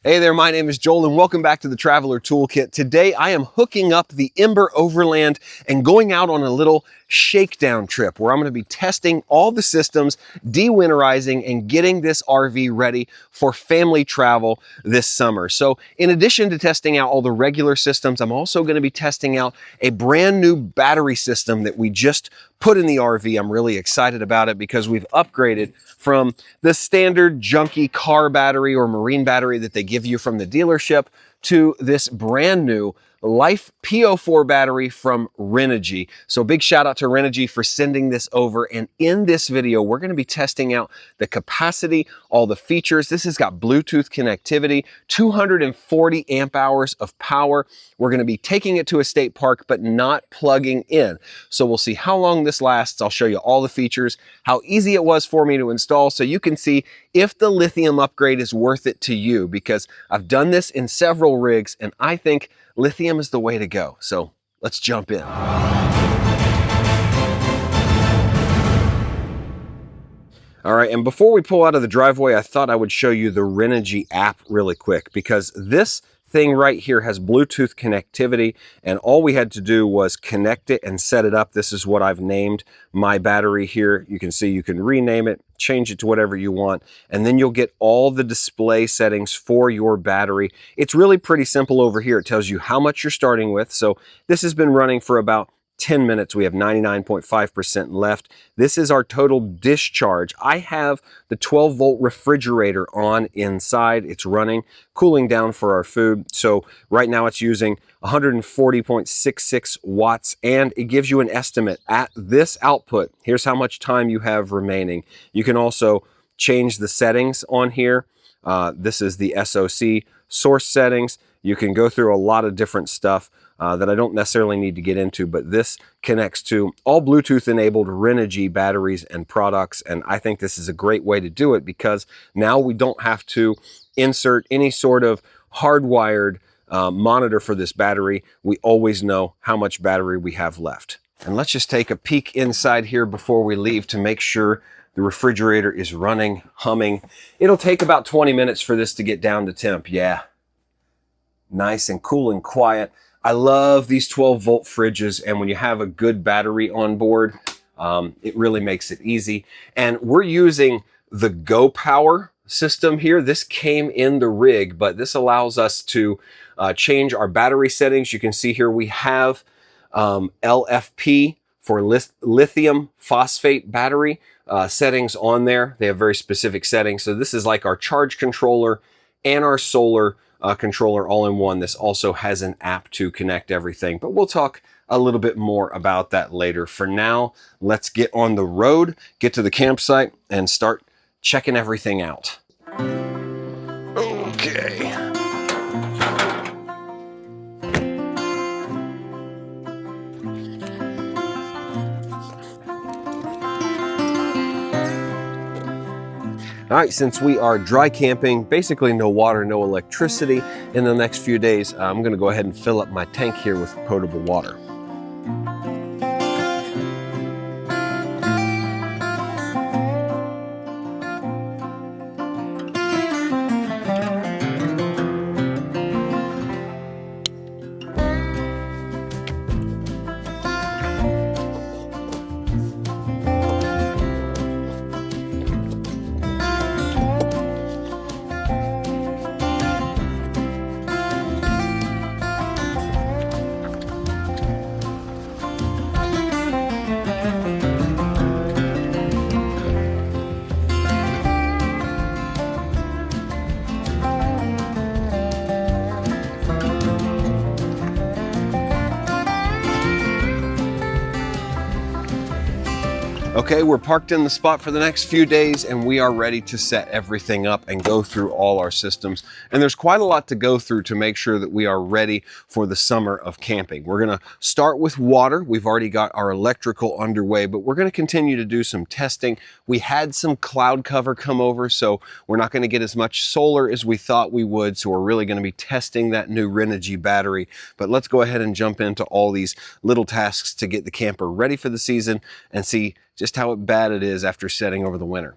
Hey there, my name is Joel and welcome back to the Traveler Toolkit. Today I am hooking up the Ember Overland and going out on a little shakedown trip where I'm going to be testing all the systems, de-winterizing, and getting this RV ready for family travel this summer. So in addition to testing out all the regular systems, I'm also going to be testing out a brand new battery system that we just put in the RV. I'm really excited about it because we've upgraded from the standard junky car battery or marine battery that they give you from the dealership to this brand new LiFePO4 battery from Renogy. So big shout out to Renogy for sending this over. And in this video, we're going to be testing out the capacity, all the features. This has got Bluetooth connectivity, 240 amp hours of power. We're going to be taking it to a state park, but not plugging in. So we'll see how long this lasts. I'll show you all the features, how easy it was for me to install, so you can see if the lithium upgrade is worth it to you, because I've done this in several rigs and I think lithium is the way to go. So let's jump in. All right, and before we pull out of the driveway, I thought I would show you the Renogy app really quick, because this thing right here has Bluetooth connectivity, and all we had to do was connect it and set it up. This is what I've named my battery here. You can see you can rename it, change it to whatever you want, and then you'll get all the display settings for your battery. It's really pretty simple over here. It tells you how much you're starting with. So this has been running for about 10 minutes. We have 99.5% left. This is our total discharge. I have the 12 volt refrigerator on inside. It's running, cooling down for our food. So right now it's using 140.66 watts, and it gives you an estimate at this output. Here's how much time you have remaining. You can also change the settings on here. This is the SoC source settings. You can go through a lot of different stuff that I don't necessarily need to get into, but this connects to all Bluetooth enabled Renogy batteries and products. And I think this is a great way to do it, because now we don't have to insert any sort of hardwired monitor for this battery. We always know how much battery we have left. And let's just take a peek inside here before we leave to make sure the refrigerator is running, humming. It'll take about 20 minutes for this to get down to temp. Yeah, nice and cool and quiet. I love these 12 volt fridges, and when you have a good battery on board, it really makes it easy. And we're using the Go Power system here. This came in the rig, but this allows us to change our battery settings. You can see here we have LFP for lithium phosphate battery settings on there. They have very specific settings. So this is like our charge controller and our solar controller all in one. This also has an app to connect everything, but we'll talk a little bit more about that later. For now, let's get on the road, get to the campsite, and start checking everything out. Okay. All right, since we are dry camping, basically no water, no electricity in the next few days, I'm gonna go ahead and fill up my tank here with potable water. Okay, we're parked in the spot for the next few days and we are ready to set everything up and go through all our systems. And there's quite a lot to go through to make sure that we are ready for the summer of camping. We're gonna start with water. We've already got our electrical underway, but we're gonna continue to do some testing. We had some cloud cover come over, so we're not gonna get as much solar as we thought we would. So we're really gonna be testing that new Renogy battery. But let's go ahead and jump into all these little tasks to get the camper ready for the season and see just how bad it is after setting over the winter.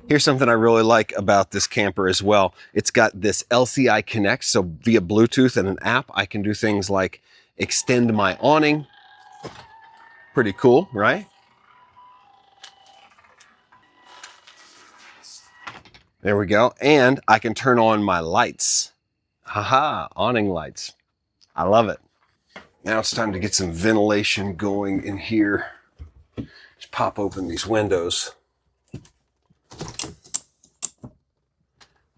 Here's something I really like about this camper as well. It's got this LCI Connect, so via Bluetooth and an app, I can do things like extend my awning. Pretty cool, right? There we go. And I can turn on my lights. Haha, awning lights. I love it. Now it's time to get some ventilation going in here. Just pop open these windows.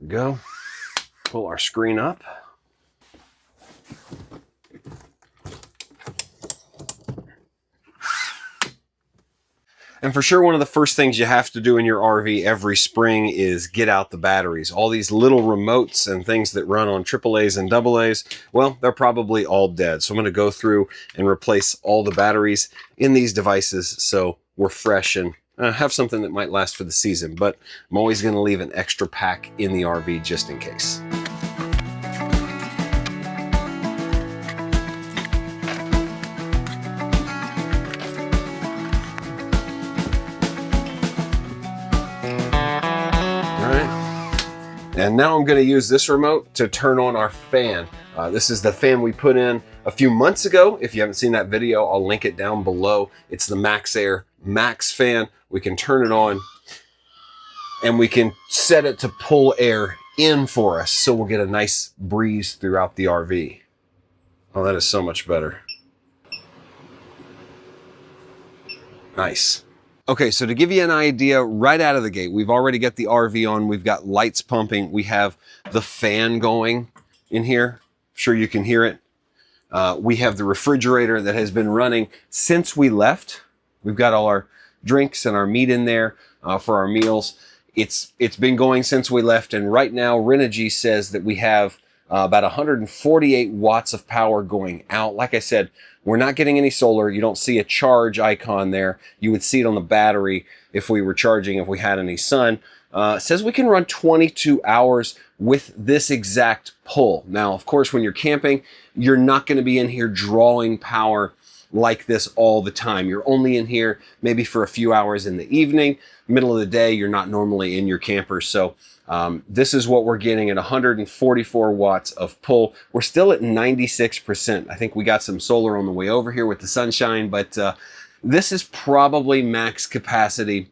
There we go. Pull our screen up. And for sure, one of the first things you have to do in your RV every spring is get out the batteries. All these little remotes and things that run on AAAs and AA's, well, they're probably all dead. So I'm going to go through and replace all the batteries in these devices so we're fresh and have something that might last for the season. But I'm always going to leave an extra pack in the RV just in case. And now I'm going to use this remote to turn on our fan. This is the fan we put in a few months ago. If you haven't seen that video, I'll link it down below. It's the Max Air Max fan. We can turn it on and we can set it to pull air in for us so we'll get a nice breeze throughout the RV. Oh, that is so much better. Nice. Okay, so to give you an idea right out of the gate, we've already got the RV on, we've got lights pumping, we have the fan going in here. I'm sure you can hear it. We have the refrigerator that has been running since we left. We've got all our drinks and our meat in there for our meals. It's been going since we left, and right now Renogy says that we have about 148 watts of power going out. Like I said, we're not getting any solar. You don't see a charge icon there. You would see it on the battery if we were charging, if we had any sun. It says we can run 22 hours with this exact pull. Now, of course, when you're camping, you're not going to be in here drawing power like this all the time. You're only in here maybe for a few hours in the evening. Middle of the day, you're not normally in your camper. So this is what we're getting at 144 watts of pull. We're still at 96%. I think we got some solar on the way over here with the sunshine, but this is probably max capacity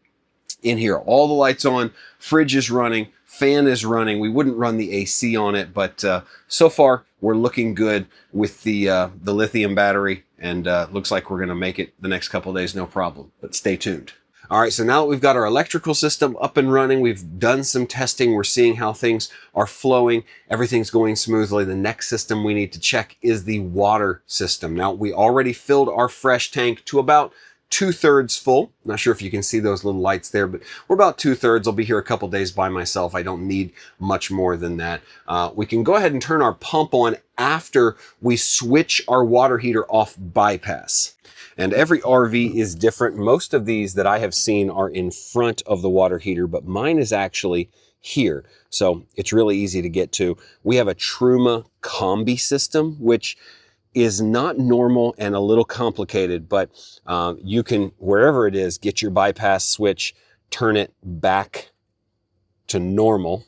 in here. All the lights on, fridge is running, fan is running. We wouldn't run the AC on it, but so far we're looking good with the lithium battery, and looks like we're going to make it the next couple of days, no problem. But stay tuned. All right, so now that we've got our electrical system up and running, we've done some testing, we're seeing how things are flowing, everything's going smoothly. The next system we need to check is the water system. Now, we already filled our fresh tank to about 2/3 full. Not sure if you can see those little lights there, but we're about 2/3. I'll be here a couple days by myself. I don't need much more than that. We can go ahead and turn our pump on after we switch our water heater off bypass. And every RV is different. Most of these that I have seen are in front of the water heater, but mine is actually here. So it's really easy to get to. We have a Truma combi system, which is not normal and a little complicated, but you can, wherever it is, get your bypass switch, turn it back to normal.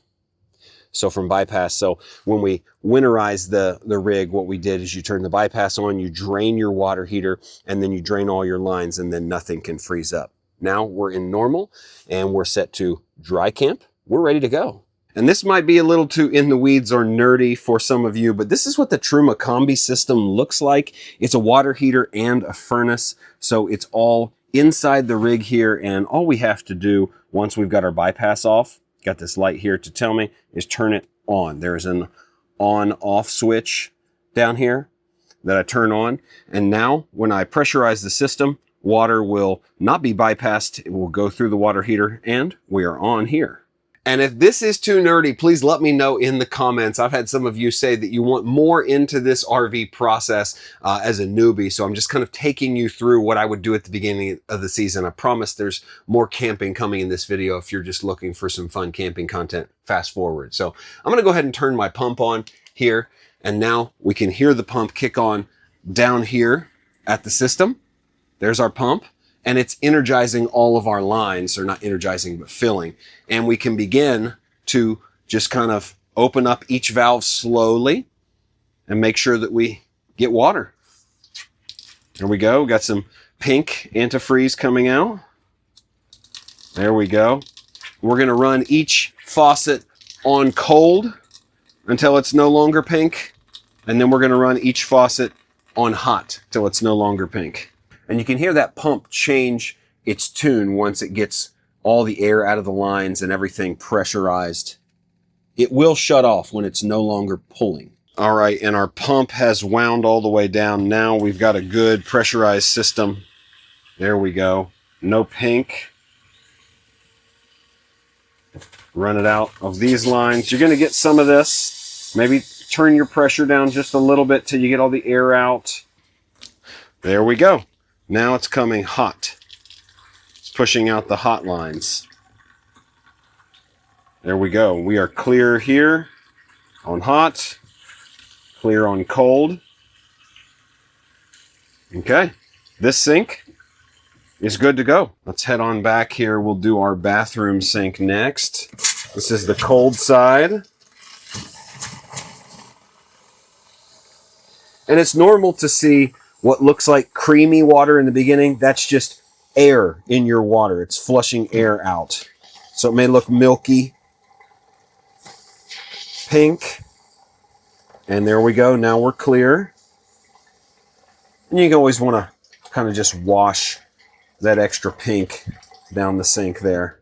So from bypass, so when we winterize the rig, what we did is you turn the bypass on, you drain your water heater, and then you drain all your lines, and then nothing can freeze up. Now we're in normal, and we're set to dry camp. We're ready to go. And this might be a little too in the weeds or nerdy for some of you, but this is what the Truma combi system looks like. It's a water heater and a furnace, so it's all inside the rig here, and all we have to do once we've got our bypass off, got this light here to tell me, is turn it on. There's an on-off switch down here that I turn on. And now when I pressurize the system, water will not be bypassed. It will go through the water heater, and we are on here. And if this is too nerdy, please let me know in the comments. I've had some of you say that you want more into this RV process as a newbie. So I'm just kind of taking you through what I would do at the beginning of the season. I promise there's more camping coming in this video. If you're just looking for some fun camping content, fast forward. So I'm going to go ahead and turn my pump on here. And now we can hear the pump kick on down here at the system. There's our pump. and it's energizing all of our lines, or not energizing, but filling. And we can begin to just kind of open up each valve slowly and make sure that we get water. There we go. Got some pink antifreeze coming out. There we go. We're going to run each faucet on cold until it's no longer pink. And then we're going to run each faucet on hot till it's no longer pink. And you can hear that pump change its tune once it gets all the air out of the lines and everything pressurized. It will shut off when it's no longer pulling. All right, and our pump has wound all the way down. Now we've got a good pressurized system. There we go. No pink. Run it out of these lines. You're going to get some of this. Maybe turn your pressure down just a little bit till you get all the air out. There we go. Now it's coming hot. It's pushing out the hot lines. There we go. We are clear here on hot, clear on cold. Okay, this sink is good to go. Let's head on back here. We'll do our bathroom sink next. This is the cold side. And it's normal to see what looks like creamy water in the beginning. That's just air in your water. It's flushing air out. So it may look milky, pink. And there we go. Now we're clear. And you always want to kind of just wash that extra pink down the sink there.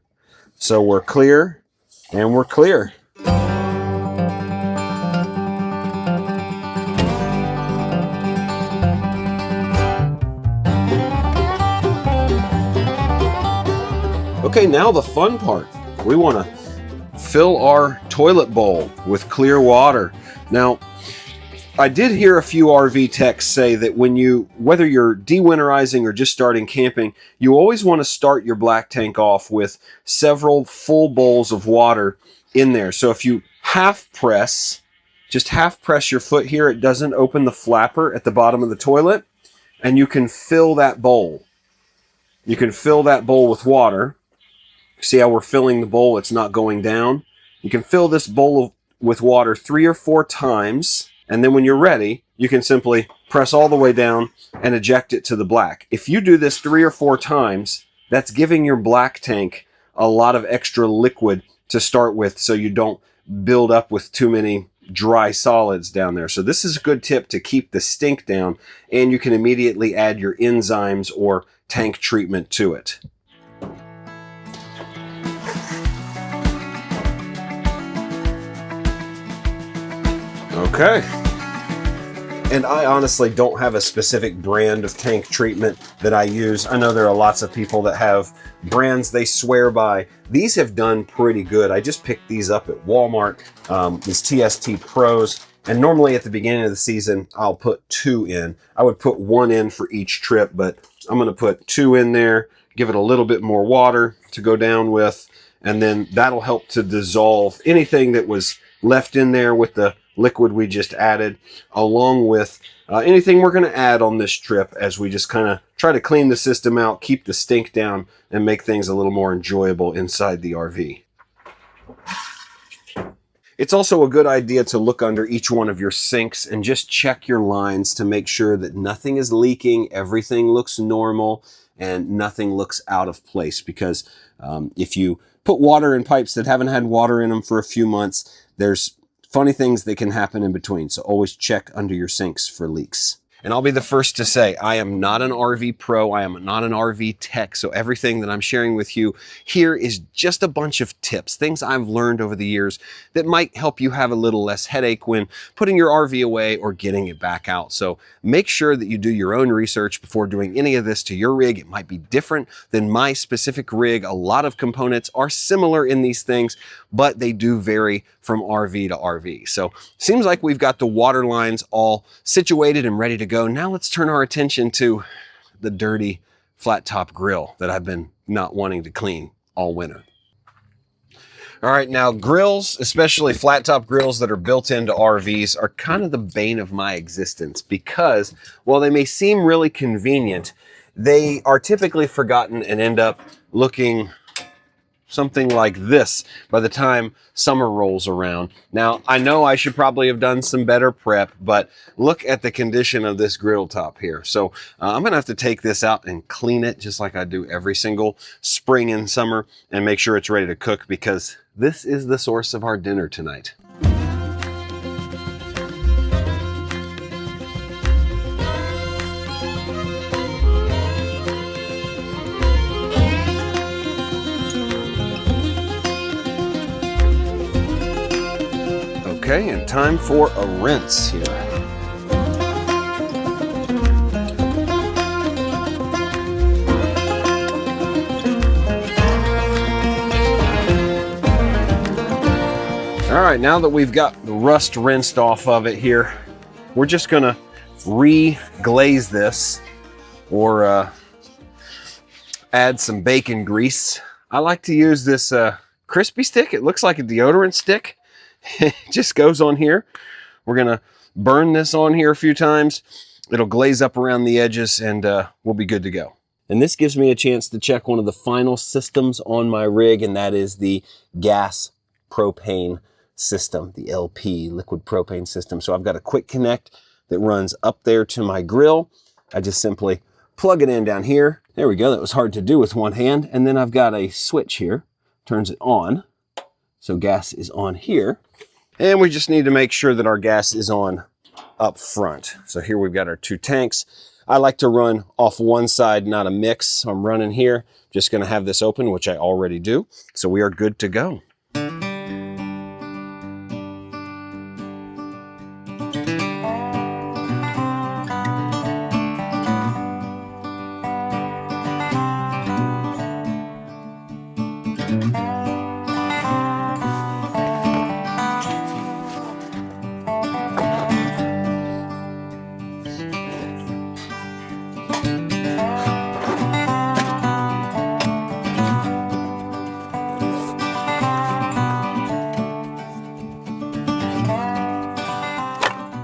So we're clear and we're clear. Okay, now the fun part. We want to fill our toilet bowl with clear water. Now, I did hear a few RV techs say that whether you're de-winterizing or just starting camping, you always want to start your black tank off with several full bowls of water in there. So if you just half press your foot here, it doesn't open the flapper at the bottom of the toilet, and you can fill that bowl. You can fill that bowl with water. See how we're filling the bowl? It's not going down. You can fill this bowl with water 3 or 4 times. And then when you're ready, you can simply press all the way down and eject it to the black. If you do this 3 or 4 times, that's giving your black tank a lot of extra liquid to start with so you don't build up with too many dry solids down there. So this is a good tip to keep the stink down, and you can immediately add your enzymes or tank treatment to it. Okay. And I honestly don't have a specific brand of tank treatment that I use. I know there are lots of people that have brands they swear by. These have done pretty good. I just picked these up at Walmart, these TST Pros. And normally at the beginning of the season, I'll put 2 in. I would put 1 in for each trip, but I'm going to put 2 in there, give it a little bit more water to go down with, and then that'll help to dissolve anything that was left in there with the liquid we just added, along with anything we're going to add on this trip as we just kind of try to clean the system out, keep the stink down, and make things a little more enjoyable inside the RV. It's also a good idea to look under each one of your sinks and just check your lines to make sure that nothing is leaking, everything looks normal, and nothing looks out of place. Because if you put water in pipes that haven't had water in them for a few months, there's funny things that can happen in between. So always check under your sinks for leaks. And I'll be the first to say, I am not an RV pro. I am not an RV tech. So everything that I'm sharing with you here is just a bunch of tips, things I've learned over the years that might help you have a little less headache when putting your RV away or getting it back out. So make sure that you do your own research before doing any of this to your rig. It might be different than my specific rig. A lot of components are similar in these things, but they do vary from RV to RV. So seems like we've got the water lines all situated and ready to go. Now let's turn our attention to the dirty flat top grill that I've been not wanting to clean all winter. All right, now grills, especially flat top grills that are built into RVs, are kind of the bane of my existence because while they may seem really convenient, they are typically forgotten and end up looking something like this by the time summer rolls around. Now, I know I should probably have done some better prep, but look at the condition of this griddle top here. So I'm gonna have to take this out and clean it just like I do every single spring and summer and make sure it's ready to cook, because this is the source of our dinner tonight. Okay, and time for a rinse here. All right, now that we've got the rust rinsed off of it here, we're just gonna re-glaze this, or add some bacon grease. I like to use this crispy stick. It looks like a deodorant stick. It just goes on here. We're gonna burn this on here a few times. It'll glaze up around the edges, and we'll be good to go. And this gives me a chance to check one of the final systems on my rig, and that is the gas propane system, the LP, liquid propane system. So I've got a quick connect that runs up there to my grill. I just simply plug it in down here. There we go. That was hard to do with one hand. And then I've got a switch here, turns it on. So gas is on here. And we just need to make sure that our gas is on up front. So here we've got our 2 tanks. I like to run off one side, not a mix. So I'm running here, just gonna have this open, which I already do. So we are good to go.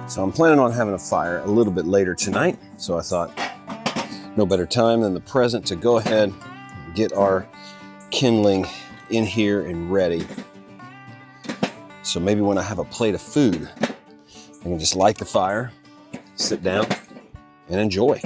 So I'm planning on having a fire a little bit later tonight. So I thought no better time than the present to go ahead and get our kindling in here and ready. So maybe when I have a plate of food, I can just light the fire, sit down, and enjoy.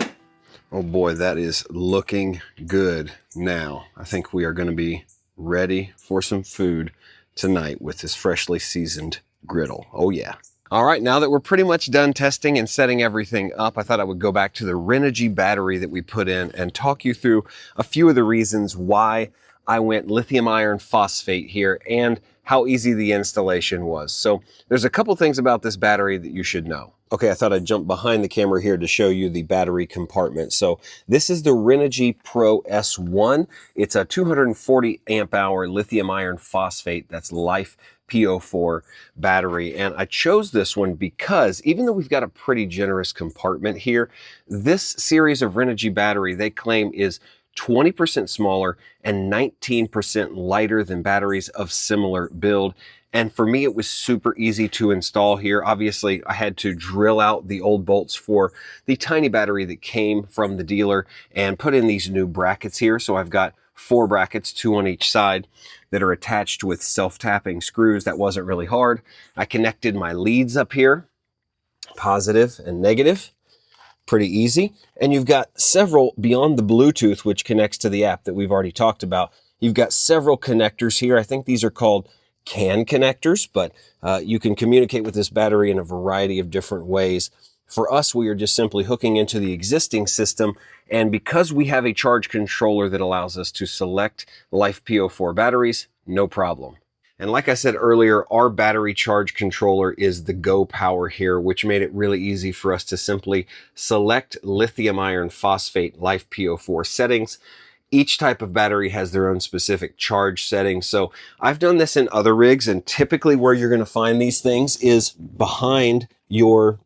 Oh boy, that is looking good now. I think we are going to be ready for some food tonight with this freshly seasoned griddle. Oh yeah. All right, now that we're pretty much done testing and setting everything up, I thought I would go back to the Renogy battery that we put in and talk you through a few of the reasons why I went lithium iron phosphate here and how easy the installation was. So there's a couple things about this battery that you should know. Okay, I thought I'd jump behind the camera here to show you the battery compartment. So this is the Renogy Pro S1. It's a 240 amp hour lithium iron phosphate, that's LiFePO4 battery. And I chose this one because even though we've got a pretty generous compartment here, this series of Renogy battery, they claim, is 20% smaller and 19% lighter than batteries of similar build. And for me, it was super easy to install here. Obviously, I had to drill out the old bolts for the tiny battery that came from the dealer and put in these new brackets here. So I've got 4 brackets, 2 on each side, that are attached with self-tapping screws. That wasn't really hard. I connected my leads up here, positive and negative. Pretty easy. And you've got several beyond the Bluetooth, which connects to the app that we've already talked about. You've got several connectors here. I think these are called CAN connectors, but you can communicate with this battery in a variety of different ways. For us, we are just simply hooking into the existing system. And because we have a charge controller that allows us to select LiFePO4 batteries, no problem. And like I said earlier, our battery charge controller is the Go Power here, which made it really easy for us to simply select lithium iron phosphate LiFePO4 settings. Each type of battery has their own specific charge settings. So I've done this in other rigs, and typically where you're going to find these things is behind your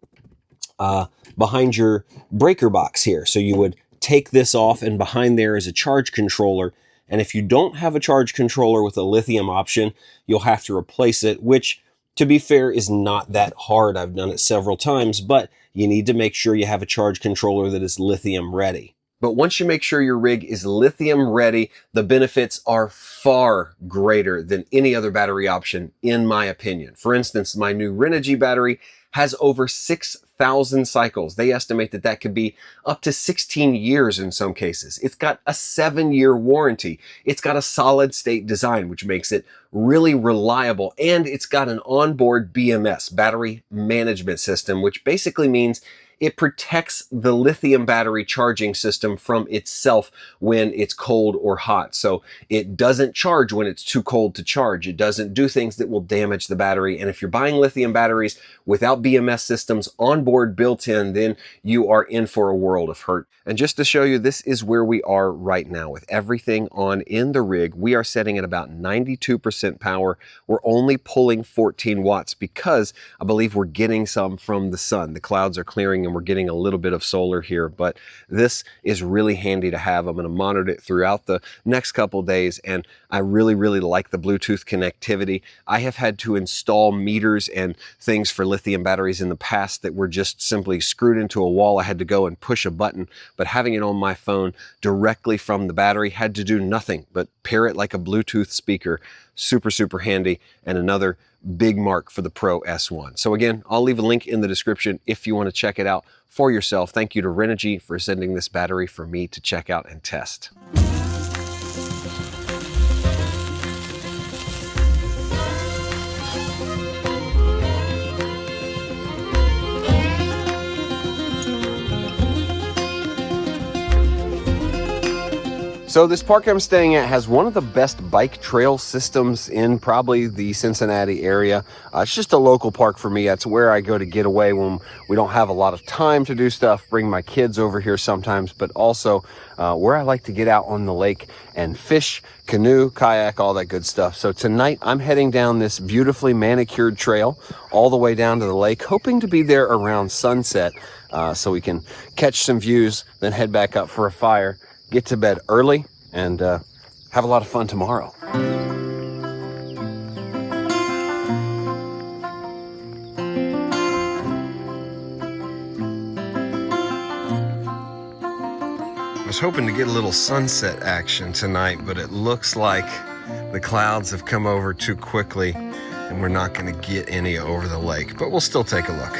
breaker box here. So you would take this off, and behind there is a charge controller. And if you don't have a charge controller with a lithium option, you'll have to replace it, which, to be fair, is not that hard. I've done it several times, but you need to make sure you have a charge controller that is lithium ready. But once you make sure your rig is lithium ready, the benefits are far greater than any other battery option, in my opinion. For instance, my new Renogy battery has over 6,000 cycles. They estimate that that could be up to 16 years in some cases. It's got a 7-year warranty. It's got a solid state design, which makes it really reliable. And it's got an onboard BMS, battery management system, which basically means it protects the lithium battery charging system from itself when it's cold or hot. So it doesn't charge when it's too cold to charge. It doesn't do things that will damage the battery. And if you're buying lithium batteries without BMS systems on board built in, then you are in for a world of hurt. And just to show you, this is where we are right now with everything on in the rig. We are setting at about 92% power. We're only pulling 14 watts because I believe we're getting some from the sun. The clouds are clearing and we're getting a little bit of solar here, but this is really handy to have. I'm going to monitor it throughout the next couple days, and I really like the Bluetooth connectivity. I have had to install meters and things for lithium batteries in the past that were just simply screwed into a wall. I had to go and push a button, but having it on my phone directly from the battery had to do nothing but pair it like a Bluetooth speaker. Super handy, and another big mark for the Pro S1. So again, I'll leave a link in the description if you want to check it out for yourself. Thank you to Renogy for sending this battery for me to check out and test. So this park I'm staying at has one of the best bike trail systems in probably the Cincinnati area. It's just a local park for me. That's where I go to get away when we don't have a lot of time to do stuff. Bring my kids over here sometimes, but also where I like to get out on the lake and fish, canoe, kayak, all that good stuff. So tonight I'm heading down this beautifully manicured trail all the way down to the lake, hoping to be there around sunset so we can catch some views, then head back up for a fire, get to bed early, and have a lot of fun tomorrow. I was hoping to get a little sunset action tonight, but it looks like the clouds have come over too quickly and we're not going to get any over the lake, but we'll still take a look.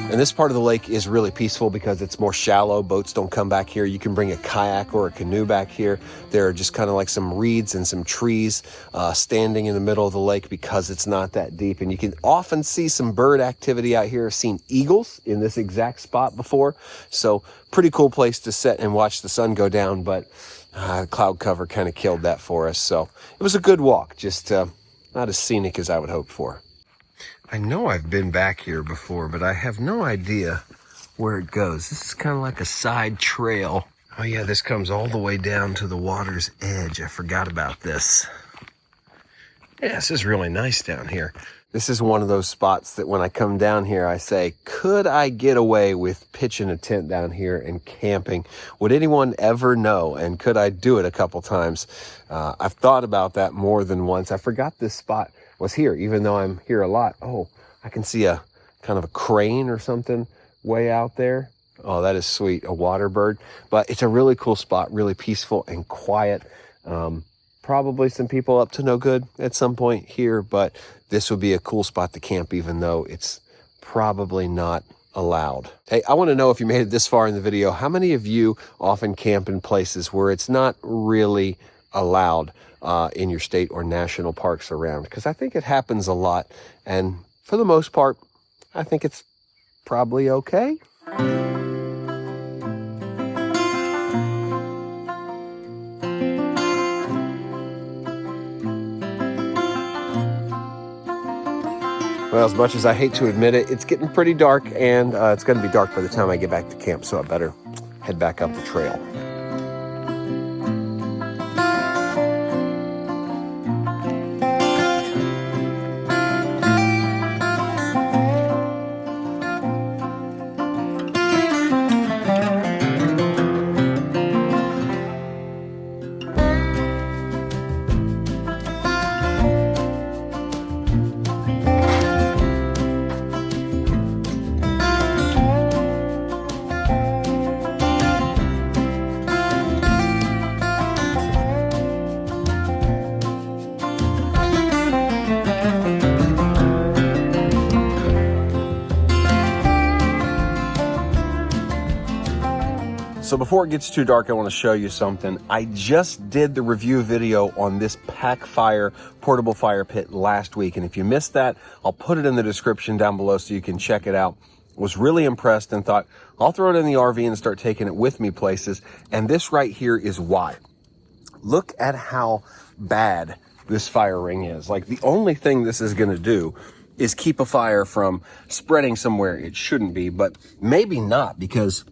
And this part of the lake is really peaceful because it's more shallow. Boats don't come back here. You can bring a kayak or a canoe back here. There are just kind of like some reeds and some trees standing in the middle of the lake because it's not that deep. And you can often see some bird activity out here. I've seen eagles in this exact spot before. So pretty cool place to sit and watch the sun go down. But cloud cover kind of killed that for us. So it was a good walk, just not as scenic as I would hope for. I know I've been back here before, but I have no idea where it goes. This is kind of like a side trail. Oh yeah, this comes all the way down to the water's edge. I forgot about this. Yeah, this is really nice down here. This is one of those spots that when I come down here, I say, could I get away with pitching a tent down here and camping? Would anyone ever know? And could I do it a couple times? I've thought about that more than once. I forgot this spot was here, even though I'm here a lot. Oh, I can see a kind of a crane or something way out there. Oh, that is sweet, a water bird. But it's a really cool spot, really peaceful and quiet. Probably some people up to no good at some point here, but this would be a cool spot to camp, even though it's probably not allowed. Hey, I want to know if you made it this far in the video, how many of you often camp in places where it's not really allowed in your state or national parks around? Because I think it happens a lot, and for the most part, I think it's probably okay. Well, as much as I hate to admit it, it's getting pretty dark, and it's going to be dark by the time I get back to camp, so I better head back up the trail. So before it gets too dark, I want to show you something. I just did the review video on this Campfire portable fire pit last week. And if you missed that, I'll put it in the description down below so you can check it out. Was really impressed and thought, I'll throw it in the RV and start taking it with me places. And this right here is why. Look at how bad this fire ring is. Like, the only thing this is going to do is keep a fire from spreading somewhere it shouldn't be, but maybe not, because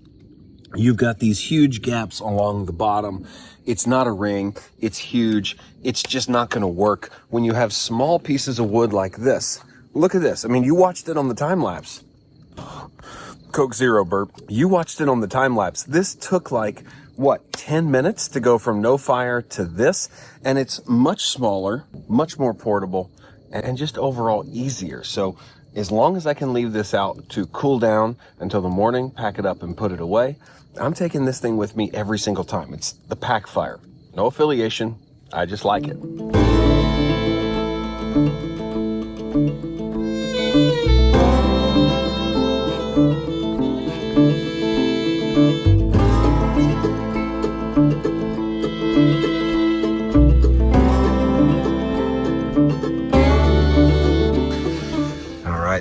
you've got these huge gaps along the bottom. It's not a ring. It's huge. It's just not going to work when you have small pieces of wood like this. Look at this. I mean, you watched it on the time lapse. Coke Zero burp. You watched it on the time lapse. This took like, what, 10 minutes to go from no fire to this? And it's much smaller, much more portable, and just overall easier. So as long as I can leave this out to cool down until the morning, pack it up and put it away, I'm taking this thing with me every single time. It's the Campfire. No affiliation. I just like it.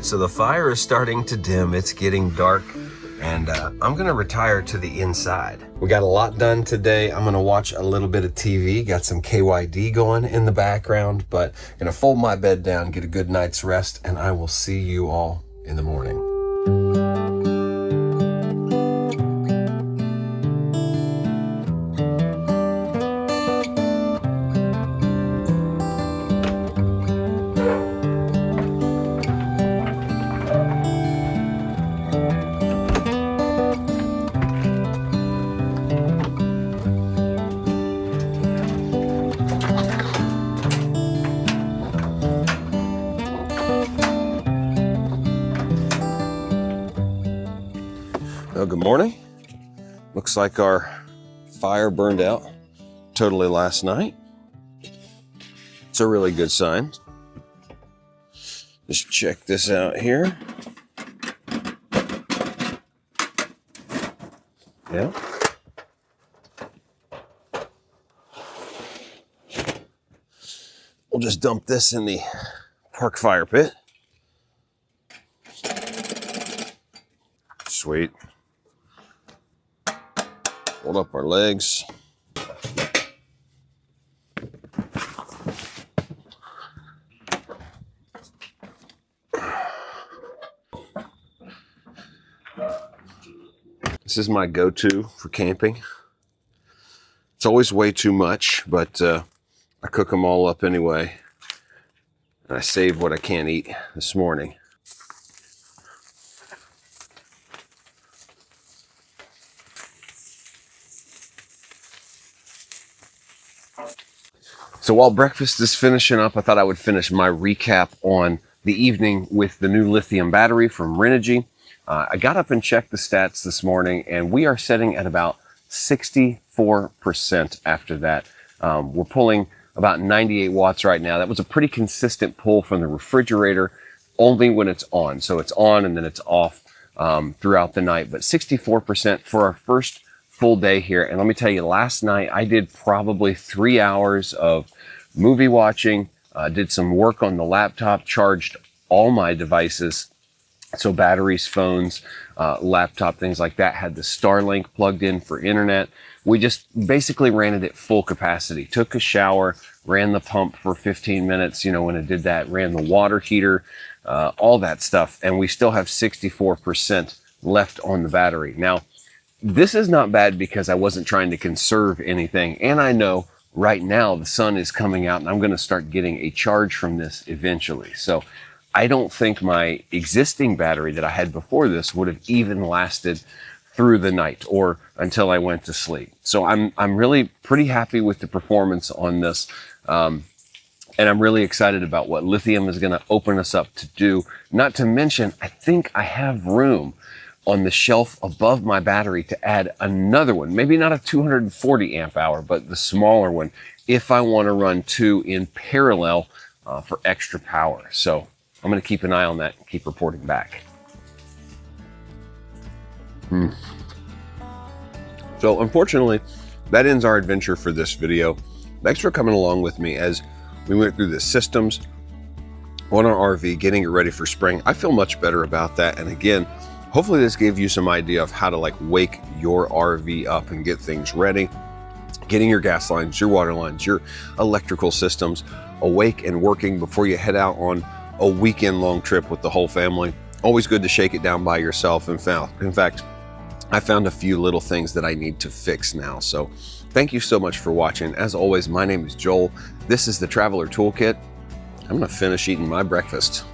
So the fire is starting to dim. It's getting dark, and I'm gonna retire to the inside. We got a lot done today. I'm gonna watch a little bit of TV, got some KYD going in the background, but gonna fold my bed down, get a good night's rest, and I will see you all in the morning. Well, good morning. Looks like our fire burned out totally last night. It's a really good sign. Just check this out here. Yeah. We'll just dump this in the park fire pit. Sweet. Hold up our legs. This is my go-to for camping. It's always way too much, but I cook them all up anyway. And I save what I can't eat this morning. So while breakfast is finishing up, I thought I would finish my recap on the evening with the new lithium battery from Renogy. I got up and checked the stats this morning, and we are sitting at about 64% after that. We're pulling about 98 watts right now. That was a pretty consistent pull from the refrigerator, only when it's on. So it's on and then it's off throughout the night, but 64% for our first full day here. And let me tell you, last night I did probably 3 hours of movie watching, did some work on the laptop, charged all my devices. So batteries, phones, laptop, things like that. Had the Starlink plugged in for internet. We just basically ran it at full capacity. Took a shower, ran the pump for 15 minutes, you know, when it did that, ran the water heater, all that stuff. And we still have 64% left on the battery. Now, this is not bad because I wasn't trying to conserve anything. And I know right now the sun is coming out and I'm going to start getting a charge from this eventually. So I don't think my existing battery that I had before this would have even lasted through the night or until I went to sleep. So I'm really pretty happy with the performance on this. And I'm really excited about what lithium is going to open us up to do. Not to mention, I think I have room on the shelf above my battery to add another one, maybe not a 240 amp hour, but the smaller one, if I want to run two in parallel for extra power. So I'm going to keep an eye on that and keep reporting back. So So unfortunately, that ends our adventure for this video. Thanks for coming along with me as we went through the systems on our RV, getting it ready for spring. I feel much better about that. And again, hopefully this gave you some idea of how to like wake your RV up and get things ready. Getting your gas lines, your water lines, your electrical systems awake and working before you head out on a weekend long trip with the whole family. Always good to shake it down by yourself. In fact, I found a few little things that I need to fix now. So thank you so much for watching. As always, my name is Joel. This is the Traveler Toolkit. I'm gonna finish eating my breakfast.